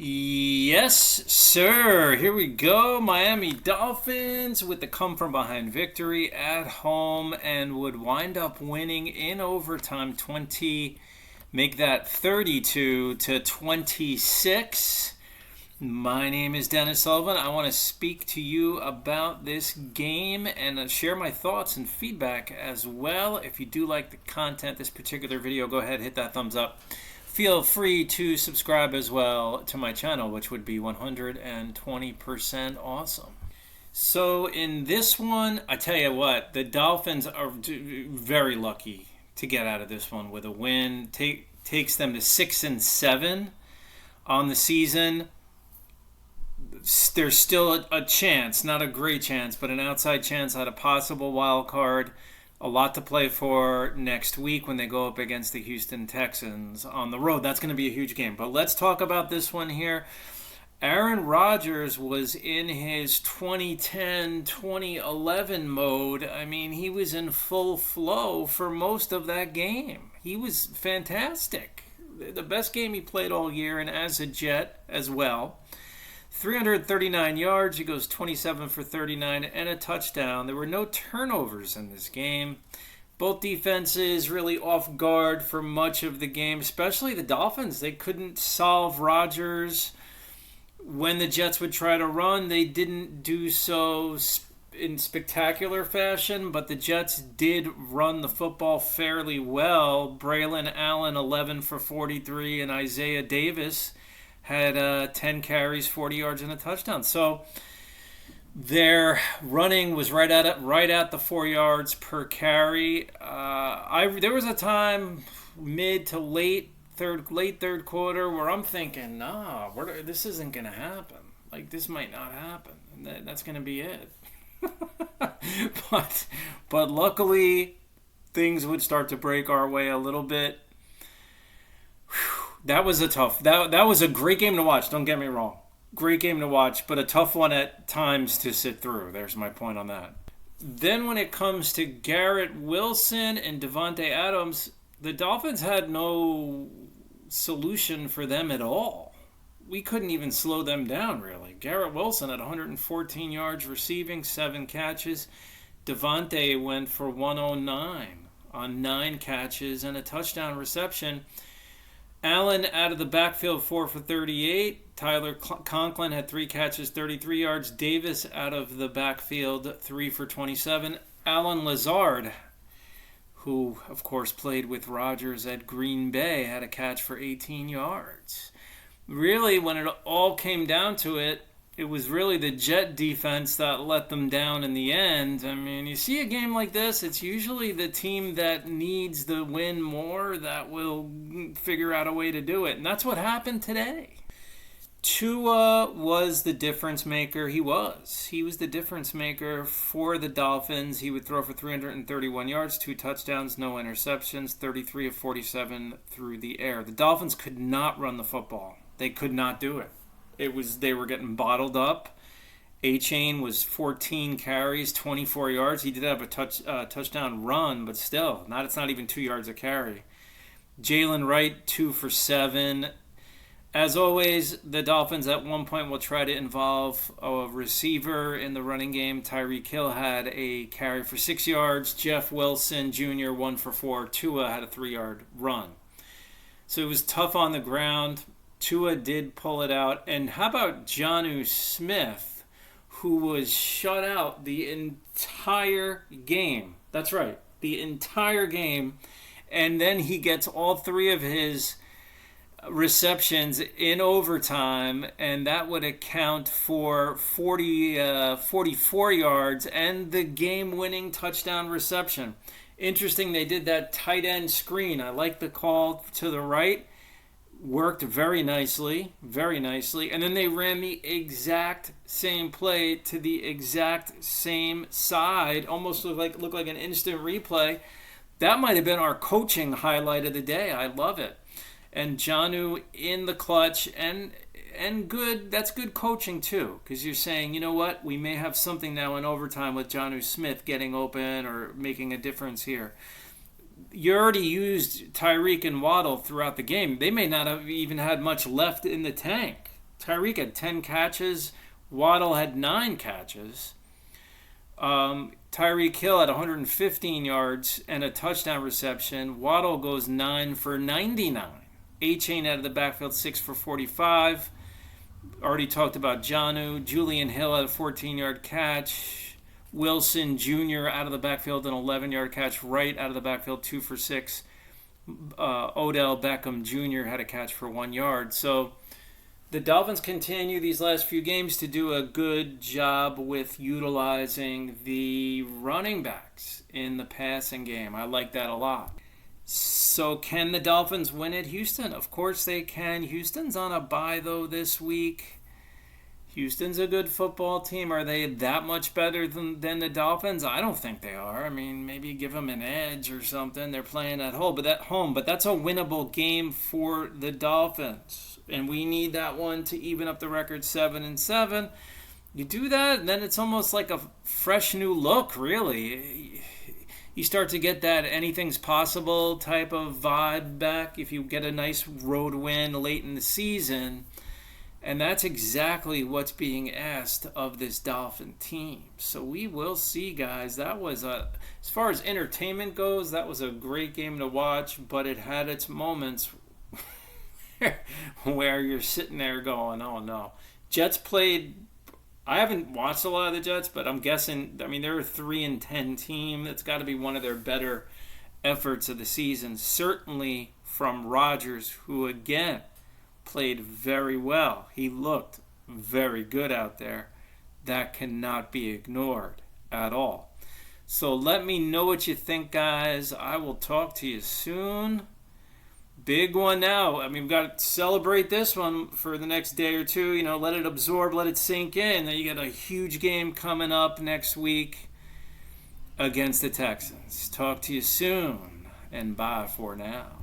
Yes, sir. Here we go. Miami Dolphins with the come from behind victory at home and would wind up winning in overtime 20, make that 32 to 26. My name is Dennis Sullivan. I want to speak to you about this game and share my thoughts and feedback as well. If you do like the content, this particular video, go ahead, hit that thumbs up. Feel free to subscribe as well to my channel, which would be 120% awesome. So in this one, I tell you what, the Dolphins are very lucky to get out of this one with a win. Takes them to 6-7 on the season. There's still a chance, not a great chance, but an outside chance at a possible wild card. A lot to play for next week when they go up against the Houston Texans on the road. That's going to be a huge game. But let's talk about this one here. Aaron Rodgers was in his 2010, 2011 mode. I mean, he was in full flow for most of that game. He was fantastic. The best game he played all year, and as a Jet as well. 339 yards, he goes 27 for 39 and a touchdown. There were no turnovers in this game. Both defenses really off guard for much of the game, especially the Dolphins. They couldn't solve Rodgers. When the Jets would try to run, they didn't do so in spectacular fashion, but the Jets did run the football fairly well. Braylon Allen, 11 for 43, and Isaiah Davis had 10 carries, 40 yards, and a touchdown. So their running was right at the 4 yards per carry. There was a time mid to late third quarter where I'm thinking, this isn't going to happen. Like, this might not happen. And that's going to be it. but luckily, things would start to break our way a little bit. That was that was a great game to watch. Don't get me wrong. Great game to watch, but a tough one at times to sit through. There's my point on that. Then when it comes to Garrett Wilson and Davante Adams, the Dolphins had no solution for them at all. We couldn't even slow them down, really. Garrett Wilson had 114 yards receiving, 7 catches. Davante went for 109 on 9 catches and a touchdown reception. Allen out of the backfield, 4 for 38. Tyler Conklin had 3 catches, 33 yards. Davis out of the backfield, 3 for 27. Alan Lazard, who, of course, played with Rodgers at Green Bay, had a catch for 18 yards. Really, when it all came down to it, it was really the Jet defense that let them down in the end. I mean, you see a game like this, it's usually the team that needs the win more that will figure out a way to do it. And that's what happened today. Tua was the difference maker. He was the difference maker for the Dolphins. He would throw for 331 yards, 2 touchdowns, no interceptions, 33 of 47 through the air. The Dolphins could not run the football. They could not do it. They were getting bottled up. Achane was 14 carries, 24 yards. He did have a touchdown run, but still, it's not even 2 yards a carry. Jalen Wright, 2 for 7. As always, the Dolphins at one point will try to involve a receiver in the running game. Tyreek Hill had a carry for 6 yards. Jeff Wilson Jr., 1 for 4. Tua had a 3-yard run. So it was tough on the ground. Tua did pull it out. And how about Jonnu Smith, who was shut out the entire game? That's right, the entire game. And then he gets all 3 of his receptions in overtime, and that would account for 44 yards and the game-winning touchdown reception. Interesting, they did that tight end screen. I like the call to the right. Worked very nicely. And then they ran the exact same play to the exact same side. Almost looked like an instant replay. That might have been our coaching highlight of the day. I love it. And Jonnu in the clutch, and good. That's good coaching too, because you're saying, you know what, we may have something now in overtime with Jonnu Smith getting open or making a difference here. You already used Tyreek and Waddle throughout the game. They may not have even had much left in the tank. Tyreek had 10 catches. Waddle had 9 catches. Tyreek Hill had 115 yards and a touchdown reception. Waddle goes 9 for 99. Achane out of the backfield, 6 for 45. Already talked about Jonnu. Julian Hill had a 14-yard catch. Wilson Jr. out of the backfield, an 11-yard catch. Wright out of the backfield, 2 for 6. Odell Beckham Jr. had a catch for 1 yard. So the Dolphins continue these last few games to do a good job with utilizing the running backs in the passing game. I like that a lot. So can the Dolphins win at Houston? Of course they can. Houston's on a bye, though, this week. Houston's a good football team. Are they that much better than the Dolphins? I don't think they are. I mean, maybe give them an edge or something. They're playing at home, but that's a winnable game for the Dolphins. And we need that one to even up the record 7-7. You do that, and then it's almost like a fresh new look, really. You start to get that anything's possible type of vibe back if you get a nice road win late in the season. And that's exactly what's being asked of this Dolphin team. So we will see, guys. That was as far as entertainment goes, that was a great game to watch, but it had its moments where you're sitting there going, oh no. Jets played, I haven't watched a lot of the Jets, but I'm guessing, I mean, they're a 3-10 team. That's got to be one of their better efforts of the season. Certainly from Rodgers, who again played very well. He looked very good out there. That cannot be ignored at all. So let me know what you think, guys. I will talk to you soon. Big one now. I mean, we've got to celebrate this one for the next day or two. You know, let it absorb, let it sink in. Then you got a huge game coming up next week against the Texans. Talk to you soon, and bye for now.